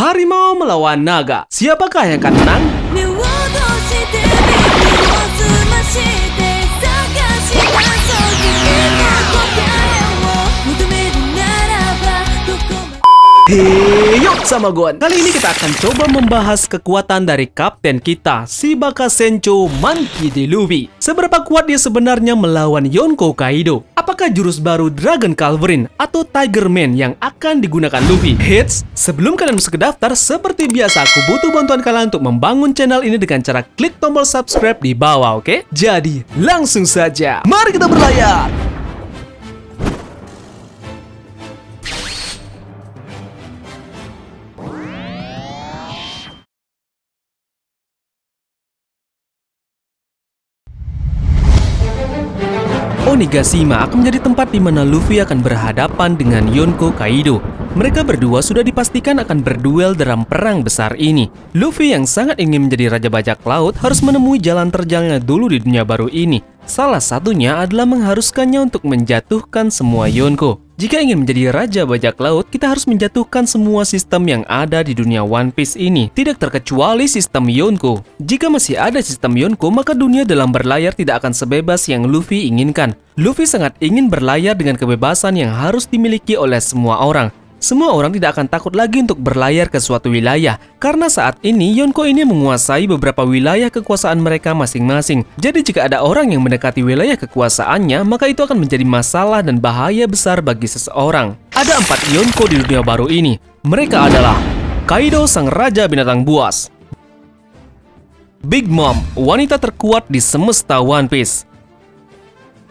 Harimau melawan naga. Siapakah yang akan menang? Hei, yuk sama Gon. Kali ini kita akan coba membahas kekuatan dari kapten kita, Shibaka Sencho Monkey D. Luffy. Seberapa kuat dia sebenarnya melawan Yonko Kaido? Apakah jurus baru Dragon Calverin atau Tiger Man yang akan digunakan Luffy? Hits, sebelum kalian masuk ke daftar, seperti biasa aku butuh bantuan kalian untuk membangun channel ini dengan cara klik tombol subscribe di bawah, oke? Jadi, langsung saja. Mari kita berlayar! Onigashima akan menjadi tempat di mana Luffy akan berhadapan dengan Yonko Kaido. Mereka berdua sudah dipastikan akan berduel dalam perang besar ini. Luffy yang sangat ingin menjadi Raja Bajak Laut harus menemui jalan terjalnya dulu di dunia baru ini. Salah satunya adalah mengharuskannya untuk menjatuhkan semua Yonko. Jika ingin menjadi Raja Bajak Laut, kita harus menjatuhkan semua sistem yang ada di dunia One Piece ini, tidak terkecuali sistem Yonko. Jika masih ada sistem Yonko, maka dunia dalam berlayar tidak akan sebebas yang Luffy inginkan. Luffy sangat ingin berlayar dengan kebebasan yang harus dimiliki oleh semua orang. Semua orang tidak akan takut lagi untuk berlayar ke suatu wilayah, karena saat ini Yonko ini menguasai beberapa wilayah kekuasaan mereka masing-masing. Jadi jika ada orang yang mendekati wilayah kekuasaannya, maka itu akan menjadi masalah dan bahaya besar bagi seseorang. Ada 4 Yonko di dunia baru ini. Mereka adalah Kaido, sang raja binatang buas; Big Mom, wanita terkuat di semesta One Piece;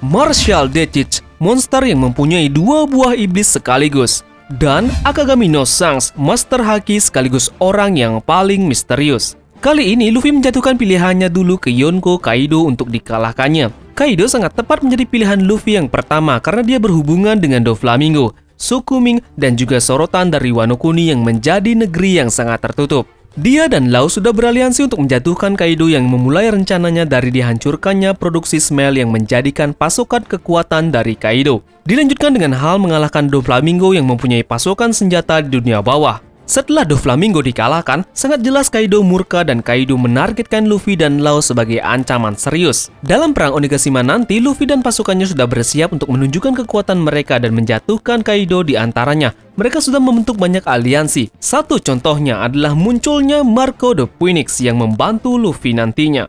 Marshall Deathich, monster yang mempunyai 2 buah iblis sekaligus; dan Akagami no Shanks, master haki sekaligus orang yang paling misterius. Kali ini Luffy menjatuhkan pilihannya dulu ke Yonko Kaido untuk dikalahkannya. Kaido sangat tepat menjadi pilihan Luffy yang pertama karena dia berhubungan dengan Doflamingo, Sukuming, dan juga sorotan dari Wano Kuni yang menjadi negeri yang sangat tertutup. Dia dan Law sudah beraliansi untuk menjatuhkan Kaido yang memulai rencananya dari dihancurkannya produksi Smell yang menjadikan pasokan kekuatan dari Kaido. Dilanjutkan dengan hal mengalahkan Doflamingo yang mempunyai pasokan senjata di dunia bawah. Setelah Doflamingo dikalahkan, sangat jelas Kaido murka dan Kaido menargetkan Luffy dan Law sebagai ancaman serius. Dalam perang Onigashima nanti, Luffy dan pasukannya sudah bersiap untuk menunjukkan kekuatan mereka dan menjatuhkan Kaido di antaranya. Mereka sudah membentuk banyak aliansi. Satu contohnya adalah munculnya Marco the Phoenix yang membantu Luffy nantinya.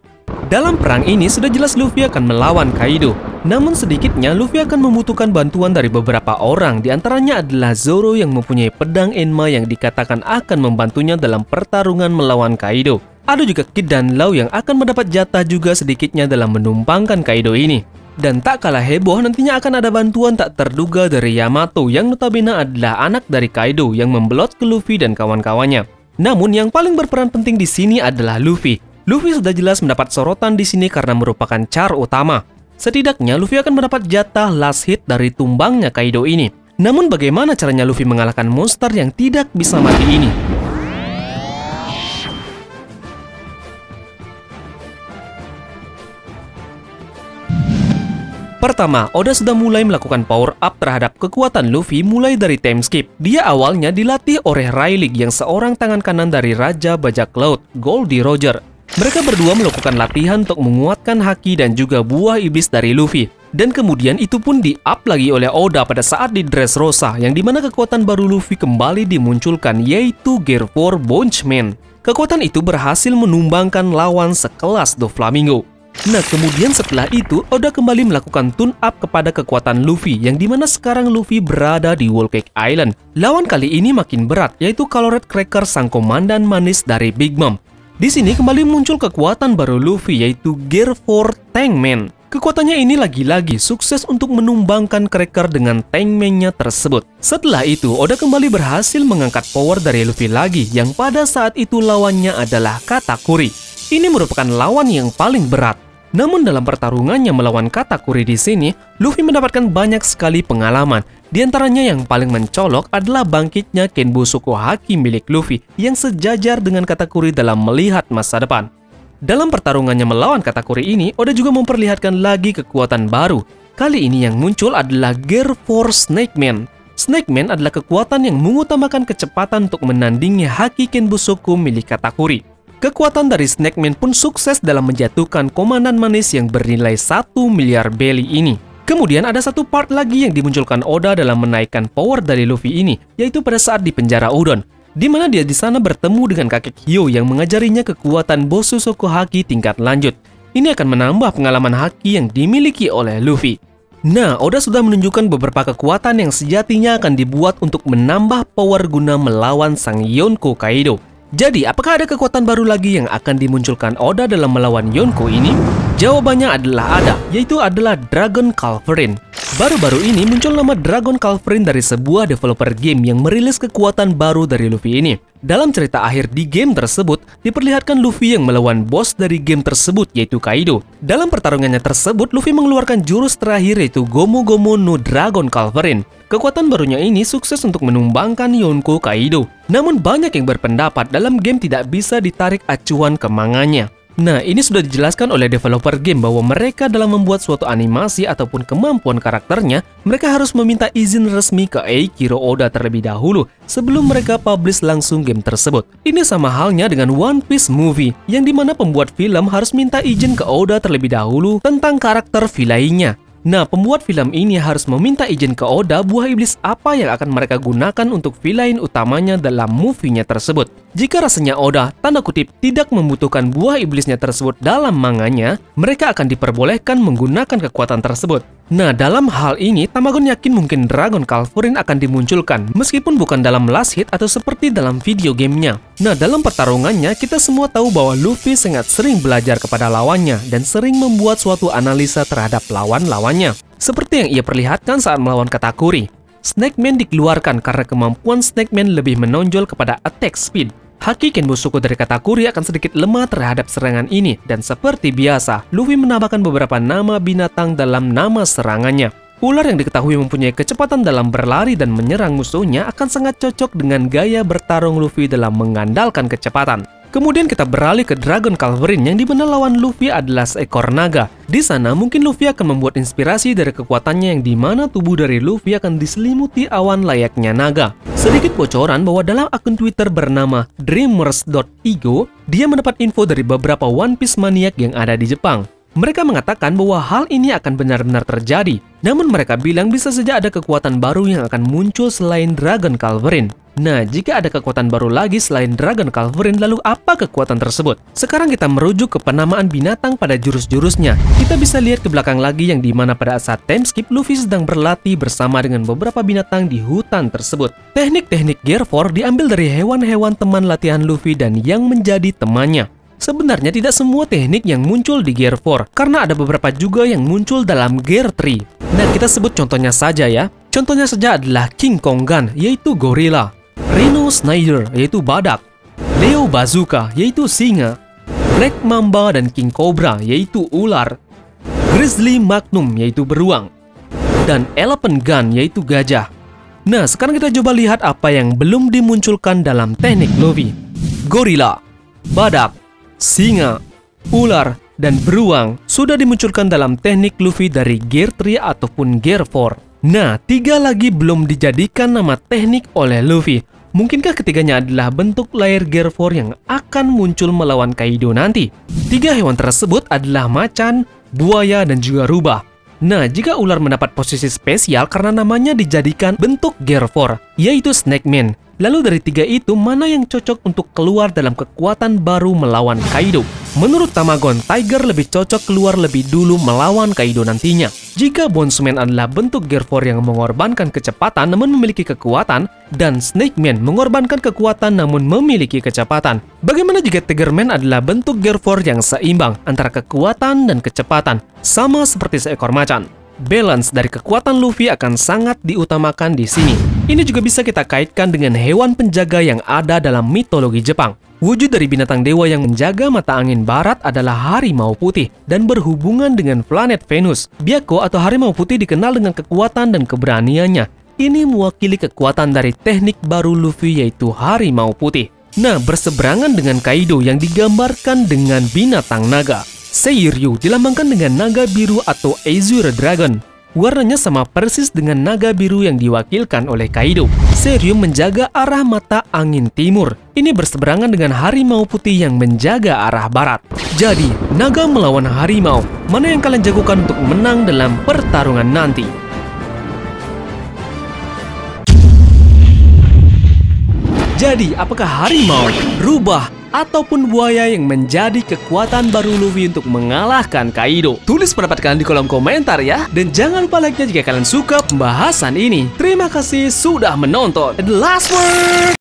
Dalam perang ini sudah jelas Luffy akan melawan Kaido. Namun sedikitnya Luffy akan membutuhkan bantuan dari beberapa orang. Di antaranya adalah Zoro yang mempunyai pedang Enma yang dikatakan akan membantunya dalam pertarungan melawan Kaido. Ada juga Kid dan Law yang akan mendapat jatah juga sedikitnya dalam menumpangkan Kaido ini. Dan tak kalah heboh, nantinya akan ada bantuan tak terduga dari Yamato yang notabene adalah anak dari Kaido yang membelot ke Luffy dan kawan-kawannya. Namun yang paling berperan penting di sini adalah Luffy. Luffy sudah jelas mendapat sorotan di sini karena merupakan char utama. Setidaknya Luffy akan mendapat jatah last hit dari tumbangnya Kaido ini. Namun bagaimana caranya Luffy mengalahkan monster yang tidak bisa mati ini? Pertama, Oda sudah mulai melakukan power up terhadap kekuatan Luffy mulai dari time skip. Dia awalnya dilatih oleh Rayleigh yang seorang tangan kanan dari Raja Bajak Laut, Goldie Roger. Mereka berdua melakukan latihan untuk menguatkan haki dan juga buah iblis dari Luffy. Dan kemudian itu pun di-up lagi oleh Oda pada saat di Dressrosa, yang dimana kekuatan baru Luffy kembali dimunculkan, yaitu Gear 4 Bunchman. Kekuatan itu berhasil menumbangkan lawan sekelas Doflamingo. Nah, kemudian setelah itu, Oda kembali melakukan tune-up kepada kekuatan Luffy, yang dimana sekarang Luffy berada di Whole Cake Island. Lawan kali ini makin berat, yaitu Colored Cracker, sang komandan manis dari Big Mom. Di sini kembali muncul kekuatan baru Luffy, yaitu Gear 4 Tankman. Kekuatannya ini lagi-lagi sukses untuk menumbangkan Cracker dengan Tankman-nya tersebut. Setelah itu, Oda kembali berhasil mengangkat power dari Luffy lagi, yang pada saat itu lawannya adalah Katakuri. Ini merupakan lawan yang paling berat. Namun dalam pertarungannya melawan Katakuri di sini, Luffy mendapatkan banyak sekali pengalaman. Di antaranya yang paling mencolok adalah bangkitnya Kenbusoko Haki milik Luffy yang sejajar dengan Katakuri dalam melihat masa depan. Dalam pertarungannya melawan Katakuri ini, Oda juga memperlihatkan lagi kekuatan baru. Kali ini yang muncul adalah Gear 4 Snake Man. Snake Man adalah kekuatan yang mengutamakan kecepatan untuk menandingi haki Kenbusoko milik Katakuri. Kekuatan dari Snake Man pun sukses dalam menjatuhkan komandan manis yang bernilai 1 miliar belly ini. Kemudian ada satu part lagi yang dimunculkan Oda dalam menaikkan power dari Luffy ini, yaitu pada saat di penjara Udon, di mana dia di sana bertemu dengan kakek Hyo yang mengajarinya kekuatan Bosusoko Haki tingkat lanjut. Ini akan menambah pengalaman haki yang dimiliki oleh Luffy. Nah, Oda sudah menunjukkan beberapa kekuatan yang sejatinya akan dibuat untuk menambah power guna melawan sang Yonko Kaido. Jadi, apakah ada kekuatan baru lagi yang akan dimunculkan Oda dalam melawan Yonko ini? Jawabannya adalah ada, yaitu adalah Dragon Calverin. Baru-baru ini muncul nama Dragon Calverin dari sebuah developer game yang merilis kekuatan baru dari Luffy ini. Dalam cerita akhir di game tersebut, diperlihatkan Luffy yang melawan bos dari game tersebut, yaitu Kaido. Dalam pertarungannya tersebut, Luffy mengeluarkan jurus terakhir yaitu Gomu Gomu no Dragon Calverin. Kekuatan barunya ini sukses untuk menumbangkan Yonko Kaido. Namun banyak yang berpendapat dalam game tidak bisa ditarik acuan ke manganya. Nah, ini sudah dijelaskan oleh developer game bahwa mereka dalam membuat suatu animasi ataupun kemampuan karakternya, mereka harus meminta izin resmi ke Eiichiro Oda terlebih dahulu sebelum mereka publish langsung game tersebut. Ini sama halnya dengan One Piece Movie, yang dimana pembuat film harus minta izin ke Oda terlebih dahulu tentang karakter villainnya. Nah, pembuat film ini harus meminta izin ke Oda buah iblis apa yang akan mereka gunakan untuk villain utamanya dalam movie-nya tersebut. Jika rasanya Oda, tanda kutip, tidak membutuhkan buah iblisnya tersebut dalam manganya, mereka akan diperbolehkan menggunakan kekuatan tersebut. Nah, dalam hal ini, Tamagon yakin mungkin Dragon Calverin akan dimunculkan, meskipun bukan dalam last hit atau seperti dalam video gamenya. Nah, dalam pertarungannya, kita semua tahu bahwa Luffy sangat sering belajar kepada lawannya dan sering membuat suatu analisa terhadap lawan-lawannya. Seperti yang ia perlihatkan saat melawan Katakuri. Snake Man dikeluarkan karena kemampuan Snake Man lebih menonjol kepada attack speed. Haki Kenbusoko dari Katakuri akan sedikit lemah terhadap serangan ini, dan seperti biasa, Luffy menambahkan beberapa nama binatang dalam nama serangannya. Ular yang diketahui mempunyai kecepatan dalam berlari dan menyerang musuhnya akan sangat cocok dengan gaya bertarung Luffy dalam mengandalkan kecepatan. Kemudian kita beralih ke Dragon Calverin yang dimana lawan Luffy adalah seekor naga. Di sana mungkin Luffy akan membuat inspirasi dari kekuatannya yang dimana tubuh dari Luffy akan diselimuti awan layaknya naga. Sedikit bocoran bahwa dalam akun Twitter bernama Dreamers.ego, dia mendapat info dari beberapa One Piece maniak yang ada di Jepang. Mereka mengatakan bahwa hal ini akan benar-benar terjadi. Namun mereka bilang bisa saja ada kekuatan baru yang akan muncul selain Dragon Calverin. Nah, jika ada kekuatan baru lagi selain Dragon Calverin, lalu apa kekuatan tersebut? Sekarang kita merujuk ke penamaan binatang pada jurus-jurusnya. Kita bisa lihat ke belakang lagi yang dimana pada saat time skip, Luffy sedang berlatih bersama dengan beberapa binatang di hutan tersebut. Teknik-teknik Gear 4 diambil dari hewan-hewan teman latihan Luffy dan yang menjadi temannya. Sebenarnya tidak semua teknik yang muncul di Gear 4, karena ada beberapa juga yang muncul dalam Gear 3. Nah, kita sebut contohnya saja ya. Contohnya saja adalah King Kong Gun, yaitu gorila. Rhino Snyder, yaitu badak. Leo Bazooka, yaitu singa. Black Mamba dan King Cobra, yaitu ular. Grizzly Magnum, yaitu beruang. Dan Elephant Gun, yaitu gajah. Nah, sekarang kita coba lihat apa yang belum dimunculkan dalam teknik Luffy. Gorila, badak, singa, ular, dan beruang sudah dimunculkan dalam teknik Luffy dari Gear 3 ataupun Gear 4. Nah, 3 lagi belum dijadikan nama teknik oleh Luffy. Mungkinkah ketiganya adalah bentuk layar Gear 4 yang akan muncul melawan Kaido nanti? 3 hewan tersebut adalah macan, buaya, dan juga rubah. Nah, jika ular mendapat posisi spesial karena namanya dijadikan bentuk Gear 4, yaitu Snake Man. Lalu dari 3 itu, mana yang cocok untuk keluar dalam kekuatan baru melawan Kaido? Menurut Tamagon, Tiger lebih cocok keluar lebih dulu melawan Kaido nantinya. Jika Bondsman adalah bentuk Gear 4 yang mengorbankan kecepatan namun memiliki kekuatan, dan Snake Man mengorbankan kekuatan namun memiliki kecepatan. Bagaimana jika Tiger Man adalah bentuk Gear 4 yang seimbang antara kekuatan dan kecepatan, sama seperti seekor macan? Balance dari kekuatan Luffy akan sangat diutamakan di sini. Ini juga bisa kita kaitkan dengan hewan penjaga yang ada dalam mitologi Jepang. Wujud dari binatang dewa yang menjaga mata angin barat adalah harimau putih dan berhubungan dengan planet Venus. Byakko atau harimau putih dikenal dengan kekuatan dan keberaniannya. Ini mewakili kekuatan dari teknik baru Luffy yaitu harimau putih. Nah, berseberangan dengan Kaido yang digambarkan dengan binatang naga. Seiryu dilambangkan dengan naga biru atau Azure Dragon. Warnanya sama persis dengan naga biru yang diwakilkan oleh Kaido. Serium menjaga arah mata angin timur. Ini berseberangan dengan harimau putih yang menjaga arah barat. Jadi, naga melawan harimau. Mana yang kalian jagokan untuk menang dalam pertarungan nanti? Jadi, apakah harimau, rubah, ataupun buaya yang menjadi kekuatan baru Luffy untuk mengalahkan Kaido? Tulis pendapat kalian di kolom komentar ya. Dan jangan lupa like-nya jika kalian suka pembahasan ini. Terima kasih sudah menonton. And the last word.